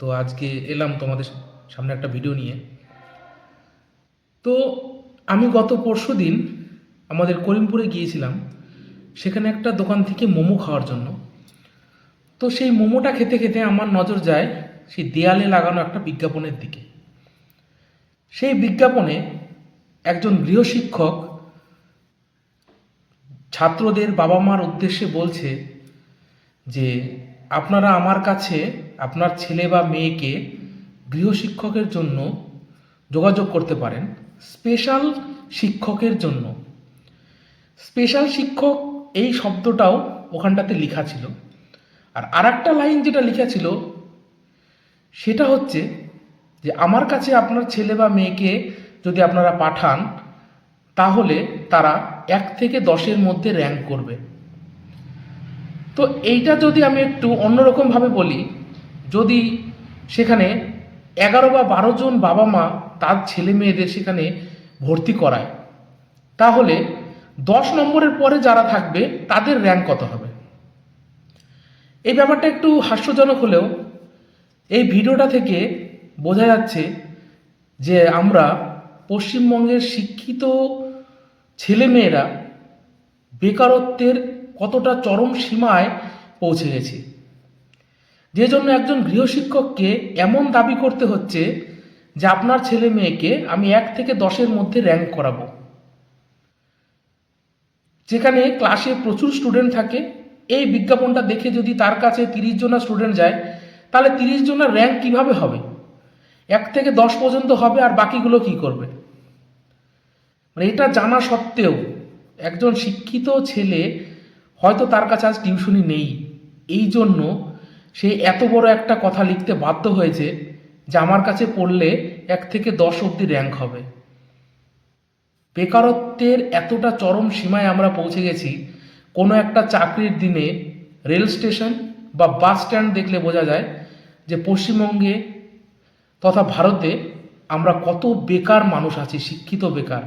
তো আজকে এলাম তোমাদের সামনে একটা ভিডিও নিয়ে। তো আমি গত পরশুদিন আমাদের করিমপুরে গিয়েছিলাম, সেখানে একটা দোকান থেকে মোমো খাওয়ার জন্য। তো সেই মোমোটা খেতে খেতে আমার নজর যায় সেই দেয়ালে লাগানো একটা বিজ্ঞাপনের দিকে। সেই বিজ্ঞাপনে একজন গৃহশিক্ষক ছাত্রদের বাবা মার উদ্দেশ্যে বলছে যে আপনারা আমার কাছে আপনার ছেলে বা মেয়েকে গৃহশিক্ষকের জন্য যোগাযোগ করতে পারেন, স্পেশাল শিক্ষকের জন্য। স্পেশাল শিক্ষক এই শব্দটাও ওখানটাতে লেখা ছিল। আর আরেকটা লাইন যেটা লেখা ছিল সেটা হচ্ছে যে আমার কাছে আপনার ছেলে বা মেয়েকে যদি আপনারা পাঠান তাহলে তারা 1 থেকে 10-এর মধ্যে র্যাঙ্ক করবে। তো এইটা যদি আমি একটু অন্যরকমভাবে বলি, যদি সেখানে 11 বা 12 জন বাবা মা তার ছেলে মেয়েদের সেখানে ভর্তি করায়, তাহলে 10 নম্বরের পরে যারা থাকবে তাদের র্যাঙ্ক কত হবে? এই ব্যাপারটা একটু হাস্যজনক হলেও এই ভিডিওটা থেকে বোঝা যাচ্ছে যে আমরা পশ্চিমবঙ্গের শিক্ষিত ছেলেমেয়েরা বেকারত্বের কতটা চরম সীমায় পৌঁছে গেছি, যে জন্য একজন গৃহশিক্ষককে এমন দাবি করতে হচ্ছে যে আপনার ছেলে মেয়েকে আমি 1 থেকে 10-এর মধ্যে র্যাঙ্ক করাবো। যেখানে ক্লাসে প্রচুর স্টুডেন্ট থাকে, এই বিজ্ঞাপনটা দেখে যদি তার কাছে 30 জন স্টুডেন্ট যায় তাহলে 30 জনের র্যাঙ্ক কিভাবে হবে? 1 থেকে 10 পর্যন্ত হবে, আর বাকিগুলো কি করবে? মানে এটা জানা সত্ত্বেও একজন শিক্ষিত ছেলে, হয়তো তার কাছে আজ টিউশনি নেই, এই জন্য সে এত বড় একটা কথা লিখতে বাধ্য হয়েছে যে আমার কাছে পড়লে 1 থেকে 10 অবধি র্যাঙ্ক হবে। বেকারত্বের এতটা চরম সীমায় আমরা পৌঁছে গেছি, কোনো একটা চাকরির দিনে রেল স্টেশন বা বাস স্ট্যান্ড দেখলে বোঝা যায় যে পশ্চিমবঙ্গে তথা ভারতে আমরা কত বেকার মানুষ আছি, শিক্ষিত বেকার,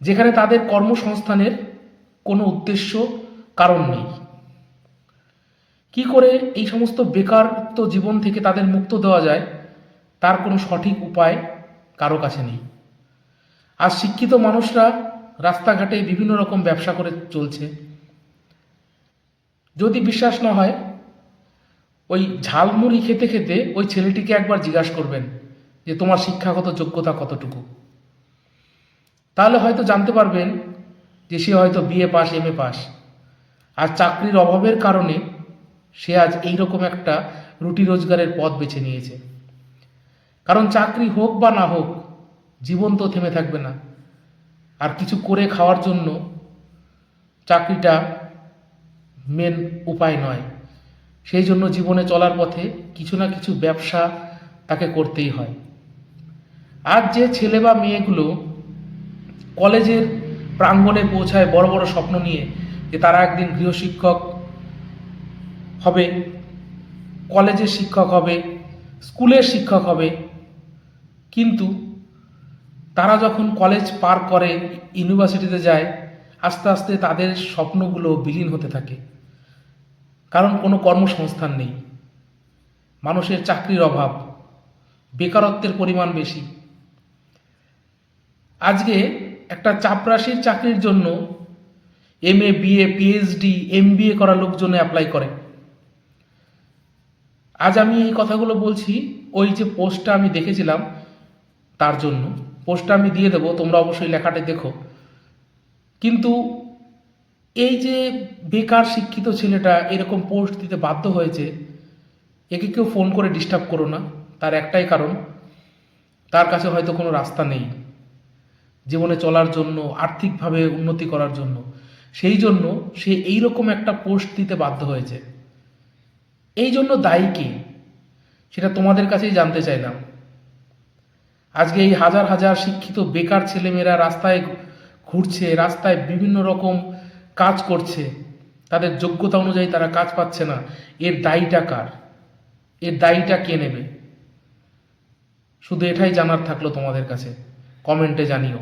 যেখানে তাদের কর্মসংস্থানের কোনো উদ্দেশ্য কারণ নেই। কি করে এই সমস্ত বেকারত্ব জীবন থেকে তাদের মুক্ত দেওয়া যায় তার কোনো সঠিক উপায় কারো কাছে নেই। আর শিক্ষিত মানুষরা রাস্তাঘাটে বিভিন্ন রকম ব্যবসা করে চলছে। যদি বিশ্বাস না হয়, ওই ঝালমুড়ি খেতে খেতে ওই ছেলেটিকে একবার জিজ্ঞাসা করবেন যে তোমার শিক্ষাগত যোগ্যতা কতটুকু, তাহলে হয়তো জানতে পারবেন যে সে হয়তো বিএ পাস, এমএ পাস। আর চাকরির অভাবের কারণে সে আজ এইরকম একটা রুটি রোজগারের পথ বেছে নিয়েছে। কারণ চাকরি হোক বা না হোক, জীবন তো থেমে থাকবে না। আর কিছু করে খাওয়ার জন্য চাকরিটা মেন উপায় নয়। সেই জন্য জীবনে চলার পথে কিছু না কিছু ব্যবসা তাকে করতেই হয়। আজ যে ছেলে বা মেয়েগুলো কলেজের প্রাঙ্গণে পৌঁছায় বড় বড় স্বপ্ন নিয়ে যে তারা একদিন গৃহশিক্ষক হবে, কলেজের শিক্ষক হবে, স্কুলের শিক্ষক হবে, কিন্তু তারা যখন কলেজ পার করে, ইউনিভার্সিটিতে যায়, আস্তে আস্তে তাদের স্বপ্নগুলো বিলীন হতে থাকে। কারণ কোনো কর্মসংস্থান নেই, মানুষের চাকরির অভাব, বেকারত্বের পরিমাণ বেশি। আজকে একটা চাপরাশির চাকরির জন্য এমএ, বিএ, পিএইচডি, এমবিএ করা লোকজন অ্যাপ্লাই করে। আজ আমি এই কথাগুলো বলছি ওই যে পোস্টটা আমি দেখেছিলাম তার জন্য। পোস্টটা আমি দিয়ে দেবো, তোমরা অবশ্যই লেখাটা দেখো। কিন্তু এই যে বেকার শিক্ষিত ছেলেটা এরকম পোস্ট দিতে বাধ্য হয়েছে, একে কেউ ফোন করে ডিস্টার্ব করো না। তার একটাই কারণ, তার কাছে হয়তো কোনো রাস্তা নেই জীবনে চলার জন্য, আর্থিকভাবে উন্নতি করার জন্য। সেই জন্য সে এইরকম একটা পোস্ট দিতে বাধ্য হয়েছে। এই জন্য দায়ী কে, সেটা তোমাদের কাছেই জানতে চাইলাম। আজকে এই হাজার হাজার শিক্ষিত বেকার ছেলেমেয়েরা রাস্তায় ঘুরছে, রাস্তায় বিভিন্ন রকম কাজ করছে, তাদের যোগ্যতা অনুযায়ী তারা কাজ পাচ্ছে না। এর দায়ীটা কার? এর দায়ীটা কে নেবে? শুধু এটাই জানার থাকলো তোমাদের কাছে, কমেন্টে জানিও।